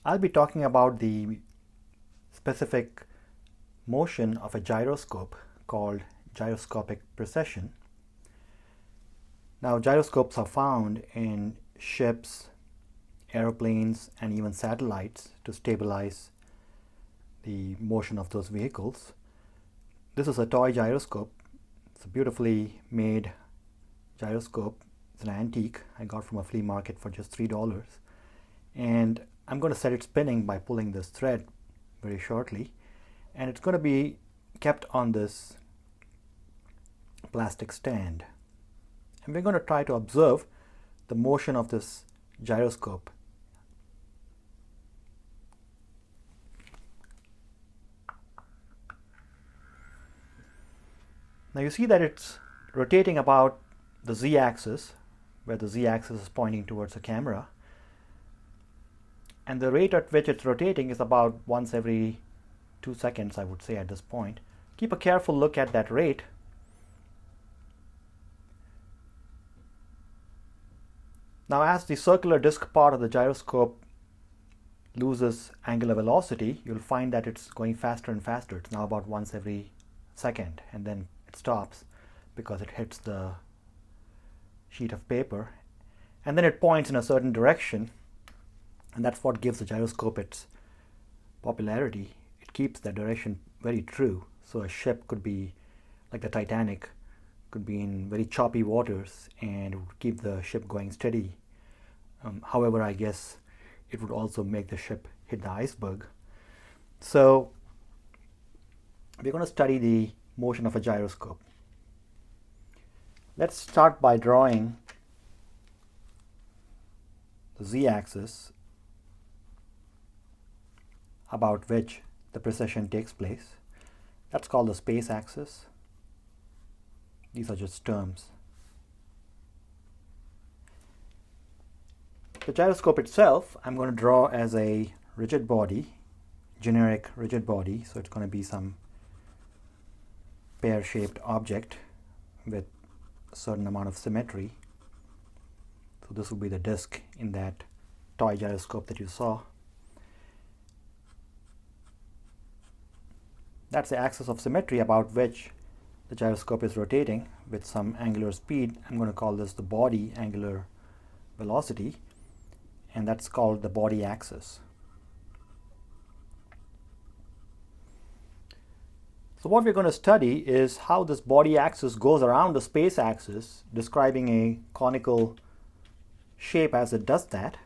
I'll be talking about the specific motion of a gyroscope called gyroscopic precession. Now, gyroscopes are found in ships, airplanes, and even satellites to stabilize the motion of those vehicles. This is a toy gyroscope. It's a beautifully made gyroscope. It's an antique I got from a flea market for just $3. And I'm going to set it spinning by pulling this thread very shortly. And it's going to be kept on this plastic stand. And we're going to try to observe the motion of this gyroscope. Now you see that it's rotating about the z-axis, where the z-axis is pointing towards the camera. And the rate at which it's rotating is about once every 2 seconds, I would say, at this point. Keep a careful look at that rate. Now, as the circular disc part of the gyroscope loses angular velocity, you'll find that it's going faster and faster. It's now about once every second, and then it stops because it hits the sheet of paper. And then it points in a certain direction, and that's what gives the gyroscope its popularity. It keeps that direction very true. So a ship could be, like the Titanic, could be in very choppy waters and it would keep the ship going steady. However, I guess it would also make the ship hit the iceberg. So we're going to study the motion of a gyroscope. Let's start by drawing the z-axis about which the precession takes place. That's called the space axis. These are just terms. The gyroscope itself, I'm going to draw as a rigid body, generic rigid body. So it's going to be some pear-shaped object with a certain amount of symmetry. So this will be the disc in that toy gyroscope that you saw. That's the axis of symmetry about which the gyroscope is rotating with some angular speed. I'm going to call this the body angular velocity, and that's called the body axis. So what we're going to study is how this body axis goes around the space axis, describing a conical shape as it does that.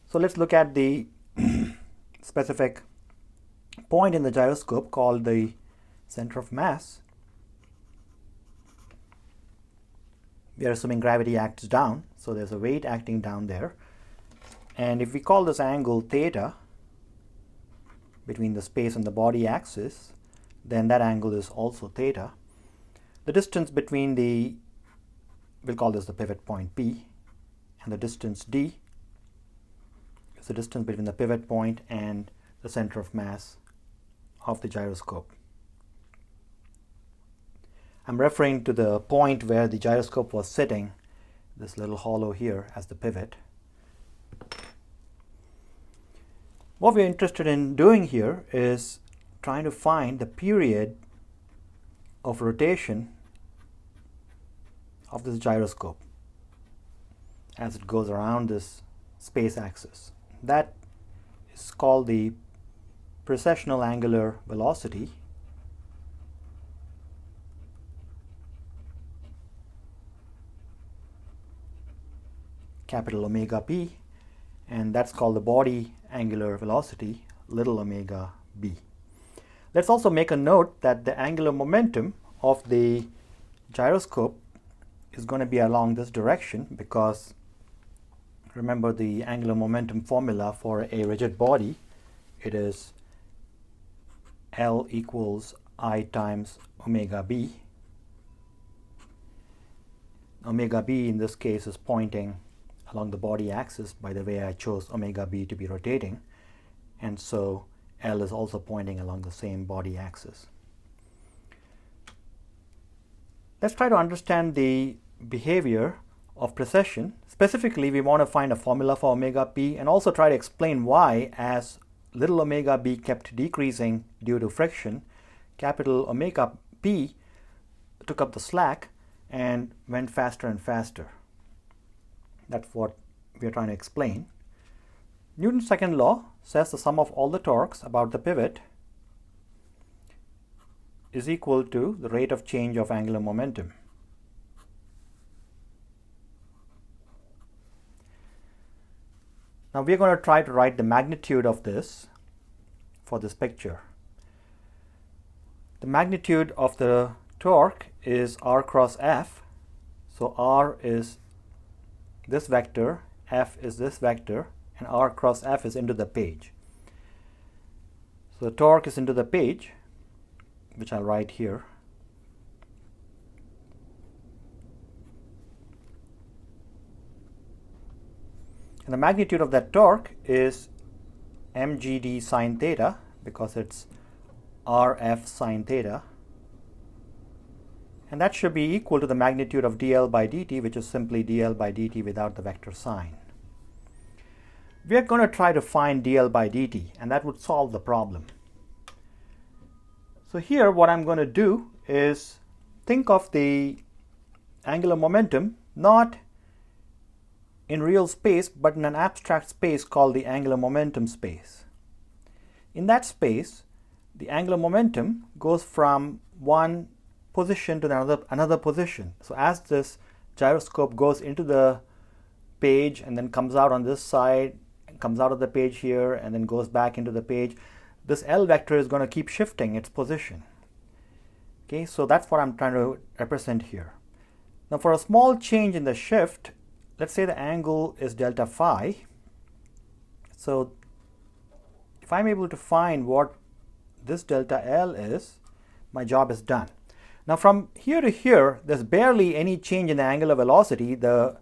So let's look at the specific point in the gyroscope called the center of mass. We are assuming gravity acts down, so there's a weight acting down there. And if we call this angle theta between the space and the body axis, then that angle is also theta. The distance between we'll call this the pivot point P, and the distance d is the distance between the pivot point and the center of mass of the gyroscope. I'm referring to the point where the gyroscope was sitting, this little hollow here, as the pivot. What we're interested in doing here is trying to find the period of rotation of this gyroscope as it goes around this space axis. That is called the precessional angular velocity. Capital omega p, and that's called the body angular velocity, little omega b. Let's also make a note that the angular momentum of the gyroscope is going to be along this direction, because remember the angular momentum formula for a rigid body, it is L equals I times omega b. Omega b in this case is pointing along the body axis by the way I chose omega b to be rotating, and so L is also pointing along the same body axis. Let's try to understand the behavior of precession. Specifically, we want to find a formula for omega p and also try to explain why, as little omega b kept decreasing due to friction, capital omega p took up the slack and went faster and faster. That's what we are trying to explain. Newton's second law says the sum of all the torques about the pivot is equal to the rate of change of angular momentum. Now we are going to try to write the magnitude of this for this picture. The magnitude of the torque is r cross f. So r is this vector, f is this vector, and r cross f is into the page. So the torque is into the page, which I'll write here. And the magnitude of that torque is mgd sine theta, because it's rf sine theta. And that should be equal to the magnitude of dl by dt, which is simply dl by dt without the vector sign. We are going to try to find dl by dt, and that would solve the problem. So here what I'm going to do is think of the angular momentum not in real space, but in an abstract space called the angular momentum space. In that space, the angular momentum goes from one position to another position. So as this gyroscope goes into the page and then comes out on this side, comes out of the page here, and then goes back into the page, this L vector is going to keep shifting its position. Okay, so that's what I'm trying to represent here. Now for a small change in the shift, let's say the angle is delta phi. So if I'm able to find what this delta L is, my job is done. Now from here to here, there's barely any change in the angular velocity. The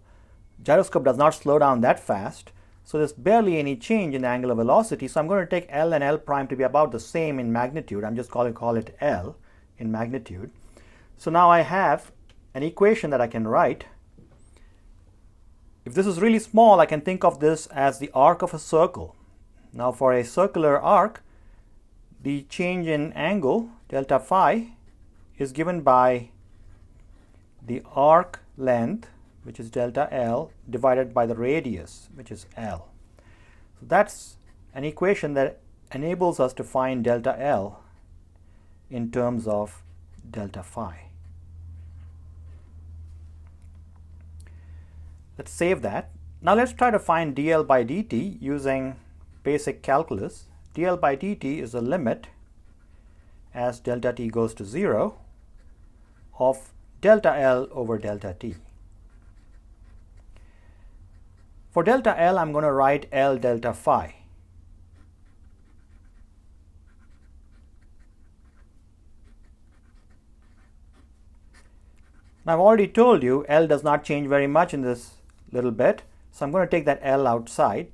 gyroscope does not slow down that fast. So there's barely any change in the angular velocity. So I'm going to take L and L prime to be about the same in magnitude. I'm just going to call it L in magnitude. So now I have an equation that I can write. If this is really small, I can think of this as the arc of a circle. Now for a circular arc, the change in angle, delta phi, is given by the arc length, which is delta L, divided by the radius, which is L. So that's an equation that enables us to find delta L in terms of delta phi. Let's save that. Now let's try to find dl by dt using basic calculus. Dl by dt is the limit as delta t goes to 0 of delta L over delta t. For delta L, I'm going to write L delta phi. Now I've already told you L does not change very much in this little bit, so I'm going to take that L outside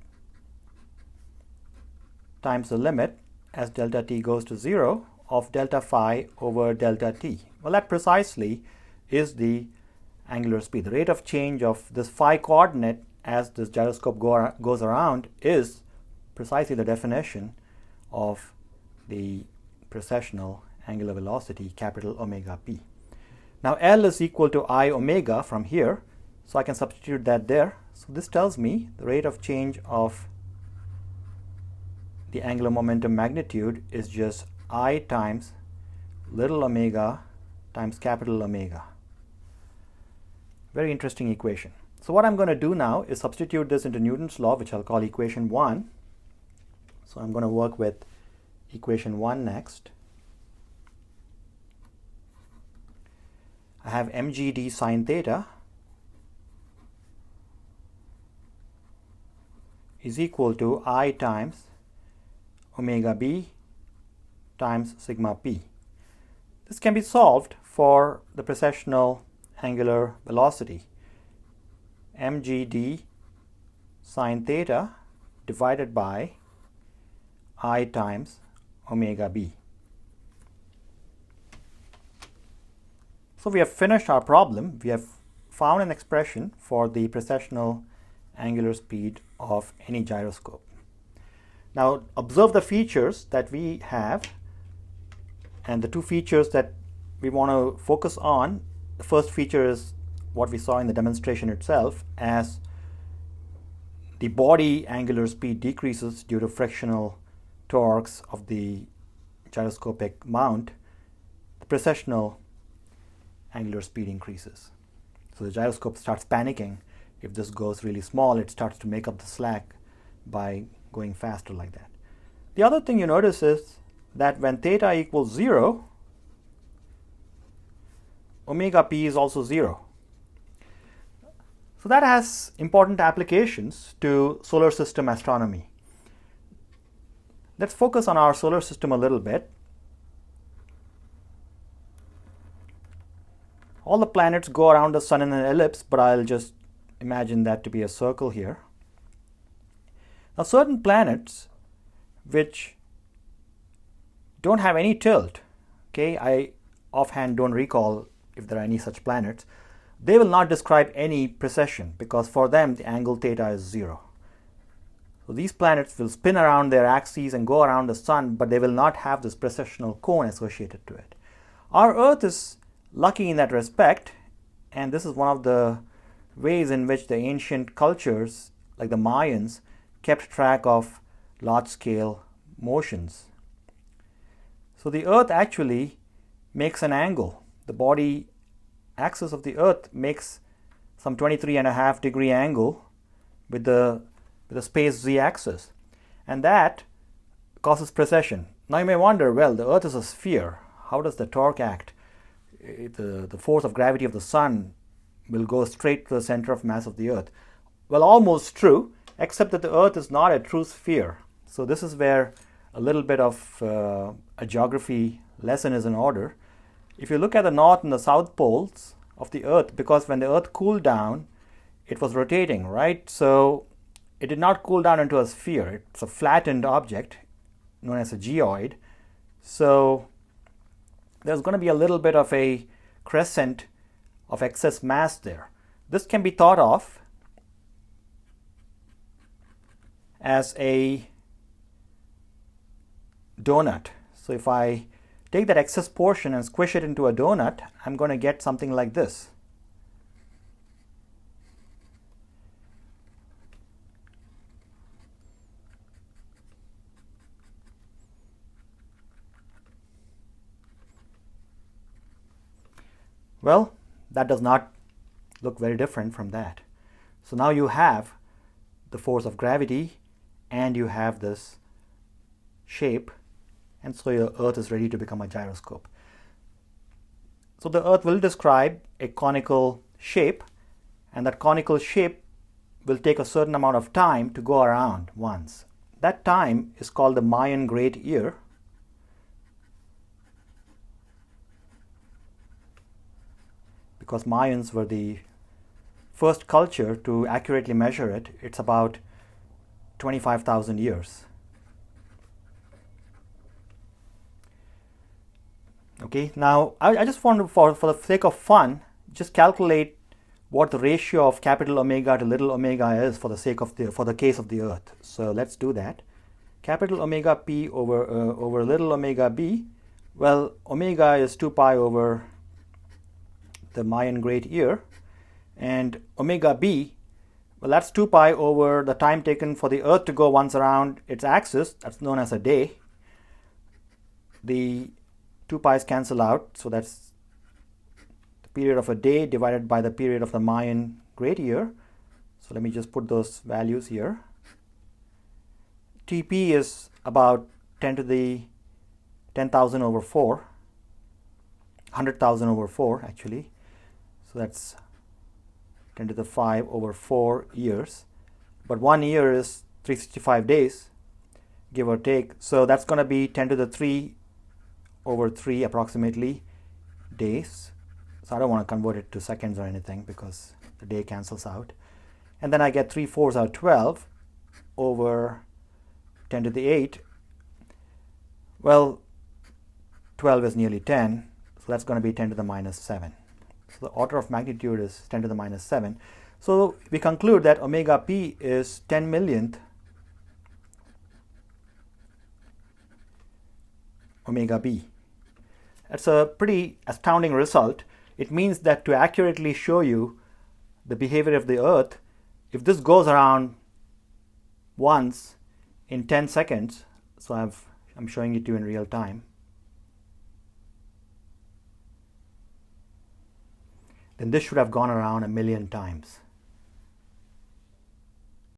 times the limit as delta t goes to 0 of delta phi over delta t. Well, that precisely is the angular speed. The rate of change of this phi coordinate as this gyroscope goes around is precisely the definition of the precessional angular velocity, capital omega p. Now L is equal to I omega from here, so I can substitute that there. So this tells me the rate of change of the angular momentum magnitude is just I times little omega times capital omega. Very interesting equation. So what I'm going to do now is substitute this into Newton's law, which I'll call equation 1. So I'm going to work with equation 1 next. I have mgd sine theta is equal to I times omega b times sigma p. This can be solved for the precessional angular velocity. Mgd sine theta divided by I times omega b. So we have finished our problem. We have found an expression for the precessional angular speed of any gyroscope. Now observe the features that we have, and the two features that we want to focus on. The first feature is what we saw in the demonstration itself, as the body angular speed decreases due to frictional torques of the gyroscopic mount. The precessional angular speed increases. So the gyroscope starts panicking. If this goes really small, it starts to make up the slack by going faster like that. The other thing you notice is that when theta equals 0, omega p is also 0. So that has important applications to solar system astronomy. Let's focus on our solar system a little bit. All the planets go around the sun in an ellipse, but I'll just imagine that to be a circle here. Now certain planets which don't have any tilt, okay, I offhand don't recall if there are any such planets, they will not describe any precession because for them the angle theta is 0. So these planets will spin around their axes and go around the sun, but they will not have this precessional cone associated to it. Our Earth is lucky in that respect, and this is one of the ways in which the ancient cultures like the Mayans kept track of large-scale motions. So the Earth actually makes an angle. The body axis of the Earth makes some 23.5 degree angle with the space z-axis, and that causes precession. Now you may wonder, well, the Earth is a sphere. How does the torque act? The force of gravity of the sun will go straight to the center of mass of the Earth. Well, almost true, except that the Earth is not a true sphere. So this is where a little bit of a geography lesson is in order. If you look at the north and the south poles of the Earth, because when the Earth cooled down, it was rotating, right? So it did not cool down into a sphere. It's a flattened object known as a geoid. So there's going to be a little bit of a crescent of excess mass there. This can be thought of as a donut. So if I take that excess portion and squish it into a donut, I'm going to get something like this. Well, that does not look very different from that. So now you have the force of gravity and you have this shape, and so your Earth is ready to become a gyroscope. So the Earth will describe a conical shape, and that conical shape will take a certain amount of time to go around once. That time is called the Mayan Great Year. Because Mayans were the first culture to accurately measure it, it's about 25,000 years. Okay, now I just want to, for the sake of fun, just calculate what the ratio of capital omega to little omega is for the case of the Earth. So let's do that. Capital omega p over little omega b. Well, omega is 2 pi over the Mayan Great Year, and omega b, well, that's 2 pi over the time taken for the Earth to go once around its axis. That's known as a day. The 2 pi's cancel out, so that's the period of a day divided by the period of the Mayan Great Year. So let me just put those values here. Tp is about 10 to the 10,000 over 4, 100,000 over 4 actually. So that's 10 to the 5 over 4 years. But 1 year is 365 days, give or take. So that's going to be 10 to the 3 over 3 approximately days. So I don't want to convert it to seconds or anything because the day cancels out. And then I get 3 4s are 12 over 10 to the 8. Well, 12 is nearly 10, so that's going to be 10 to the minus 7. So the order of magnitude is 10 to the minus 7. So we conclude that omega p is 10 millionth omega b. That's a pretty astounding result. It means that to accurately show you the behavior of the Earth, if this goes around once in 10 seconds, so I'm showing it to you in real time, then this should have gone around 1,000,000 times.